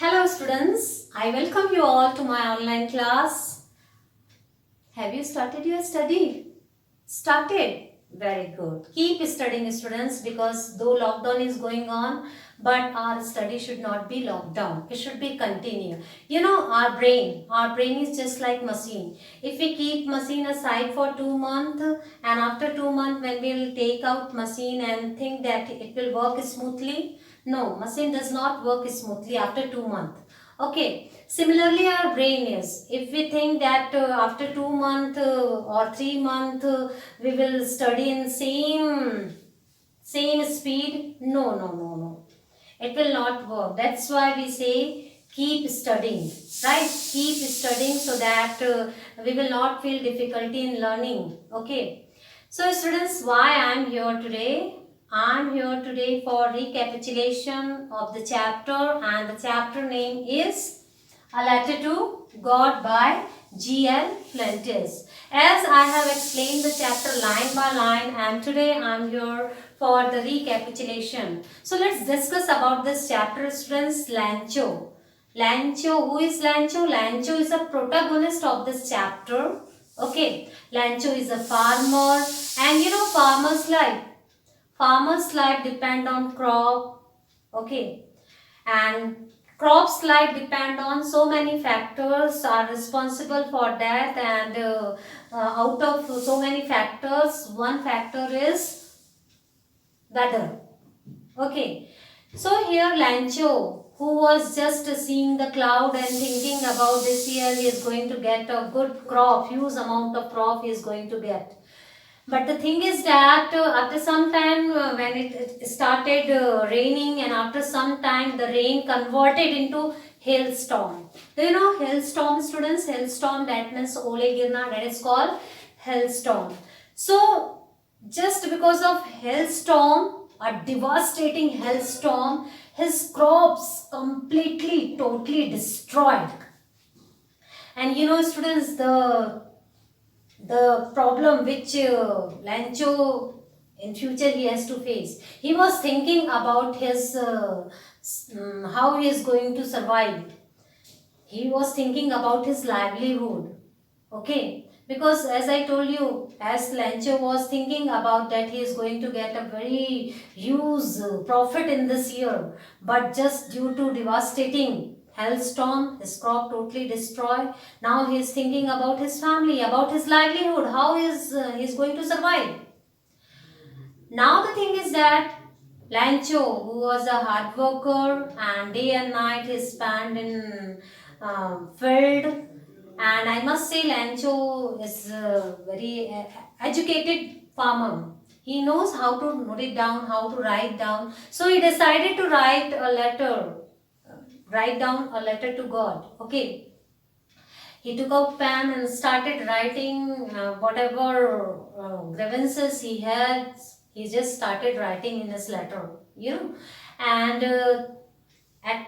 Hello students, I welcome you all to my online class. Have you started your study? Started? Very good. Keep studying students because though lockdown is going on, but our study should not be locked down. It should be continue. You know our brain is just like machine. If we keep machine aside for 2 months and after 2 months when we will take out machine and think that it will work smoothly, no, machine does not work smoothly after 2 months. Okay, similarly our brain is. If we think that after 2 months or 3 months we will study in same speed, no. It will not work. That's why we say keep studying, right? Keep studying so that we will not feel difficulty in learning. Okay. So students, why I am here today? I am here today for recapitulation of the chapter, and the chapter name is A Letter to God by G.L. Prentice. As I have explained the chapter line by line, and today I am here for the recapitulation. So let's discuss about this chapter, students. Lancho. Lancho, who is Lancho? Lancho is a protagonist of this chapter. Okay, Lancho is a farmer, and you know farmer's life depend on crop. Okay, and crops life depend on so many factors are responsible for that, and out of so many factors, one factor is weather. Okay, so here Lancho, who was just seeing the cloud and thinking about this year he is going to get a good crop, huge amount of crop he is going to get. But the thing is that after some time when it started raining, and after some time the rain converted into hailstorm. Do you know hailstorm, students? Hailstorm, that means Ole Girna, that is called hailstorm. So just because of hailstorm, a devastating hailstorm, his crops completely, totally destroyed. And you know students, the problem which Lancho in future he has to face. He was thinking about his how he is going to survive. He was thinking about his livelihood. Okay, because as I told you, as Lancho was thinking about that he is going to get a very huge profit in this year, but just due to devastating hailstorm, his crop totally destroyed. Now he is thinking about his family, about his livelihood, how he is going to survive. Now the thing is that Lancho, who was a hard worker and day and night he spent in field, and I must say Lancho is a very educated farmer. He knows how to note it down, how to write down. So he decided to write down a letter to God. Okay, he took out pen and started writing whatever grievances he had. He just started writing in his letter, you know. And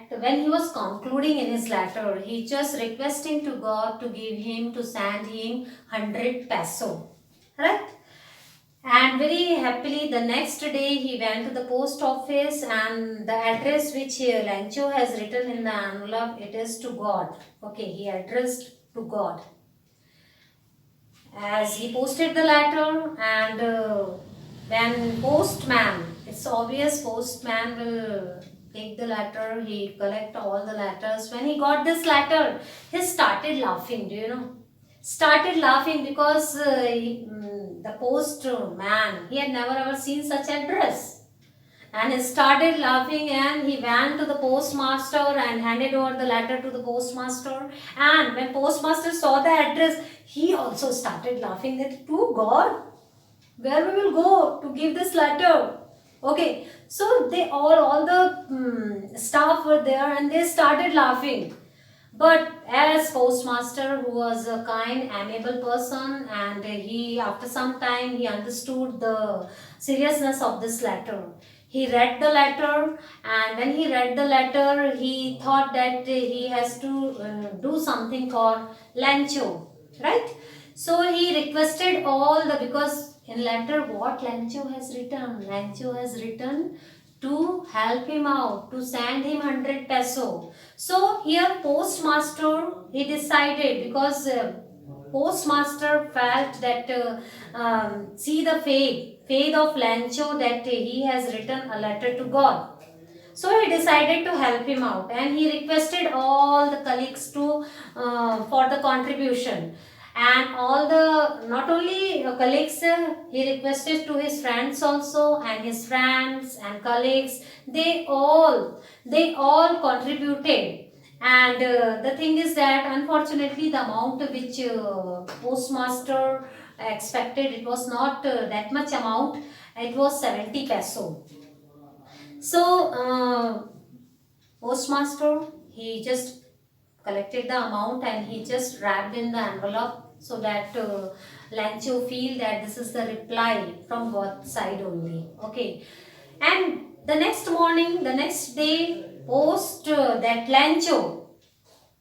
when he was concluding in his letter, he just requesting to God to give him, to send him 100 peso, right? And very happily the next day he went to the post office, and the address which Lancho has written in the envelope, it is to God. Okay, he addressed to God. As he posted the letter, and when postman, it's obvious postman will take the letter, he collect all the letters. When he got this letter, he started laughing, do you know? Started laughing because the postman, he had never ever seen such address. And he started laughing, and he went to the postmaster and handed over the letter to the postmaster. And when postmaster saw the address, he also started laughing that, to God, where we will go to give this letter? Okay, so they all the staff were there and they started laughing. But as postmaster, who was a kind, amiable person, and he, after some time, he understood the seriousness of this letter. He read the letter, and when he read the letter, he thought that he has to do something for Lancho, right? So he requested all the, because in letter what Lancho has written? Lancho has written to help him out, to send him 100 peso. So here postmaster, he decided, because postmaster felt that see the faith of Lancho, that he has written a letter to God. So he decided to help him out, and he requested all the colleagues to for the contribution, and all the, not only colleagues, he requested to his friends also, and his friends and colleagues, they all contributed. And the thing is that unfortunately the amount which postmaster expected, it was not that much amount. It was 70 peso. So postmaster, he just collected the amount and he just wrapped in the envelope, so that Lancho feel that this is the reply from God's side only. Okay. And the next morning, the next day, that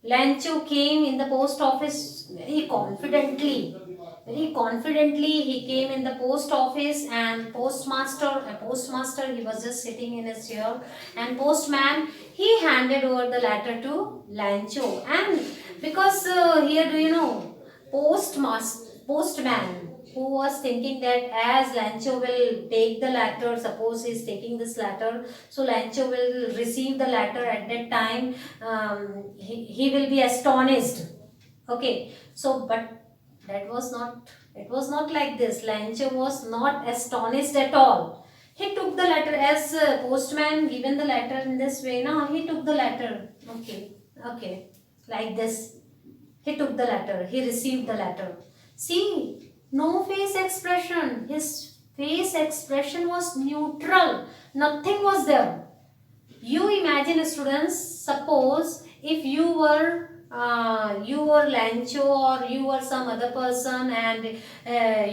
Lancho came in the post office very confidently. Very confidently, he came in the post office, and postmaster, he was just sitting in his chair, and postman, he handed over the letter to Lancho. And because here, do you know, postman, who was thinking that as Lancho will take the letter, suppose he is taking this letter, so Lancho will receive the letter at that time, he will be astonished. Okay, so but that was not, it was not like this. Lancho was not astonished at all. He took the letter, as postman given the letter in this way. Now he took the letter. Okay, okay, like this. He took the letter. He received the letter. See, no face expression. His face expression was neutral. Nothing was there. You imagine, students, suppose if you were Lancho, or you were some other person, and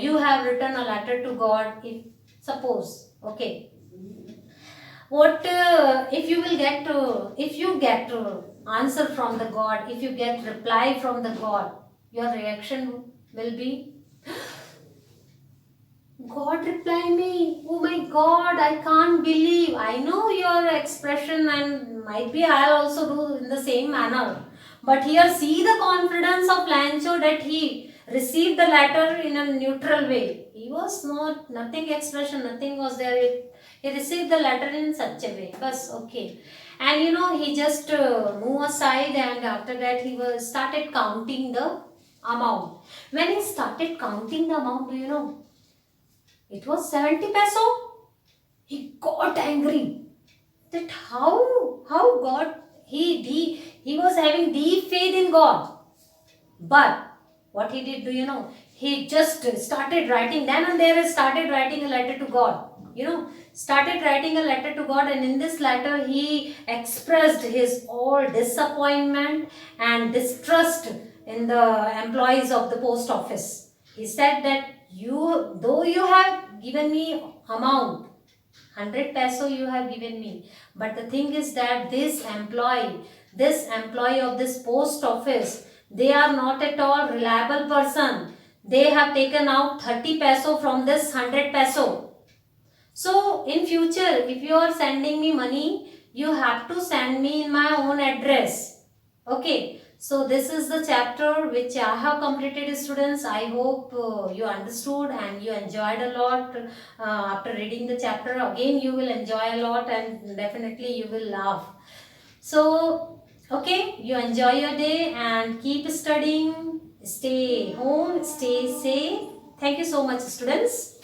you have written a letter to God. If suppose, okay, what if you will get if you get answer from the God, if you get reply from the God, your reaction will be, God reply me. Oh my God, I can't believe. I know your expression, and might be I'll also do in the same manner. But here see the confidence of Lancho, that he received the letter in a neutral way. He was not, nothing expression, nothing was there. He received the letter in such a way. Bas, okay. And you know, he just moved aside, and after that he was started counting the amount. When he started counting the amount, do you know, it was 70 peso. He got angry. That how God, he was having deep faith in God. But what he did, do you know? He just started writing, then and there he started writing a letter to God. You know, started writing a letter to God, and in this letter he expressed his all disappointment and distrust in the employees of the post office. He said that though you have given me amount, 100 peso you have given me, but the thing is that this employee of this post office, they are not at all reliable person. They have taken out 30 peso from this 100 peso. So in future, if you are sending me money, you have to send me in my own address. Okay. So this is the chapter which I have completed, students. I hope you understood and you enjoyed a lot. After reading the chapter, again you will enjoy a lot, and definitely you will laugh. So, okay, you enjoy your day and keep studying. Stay home, stay safe. Thank you so much, students.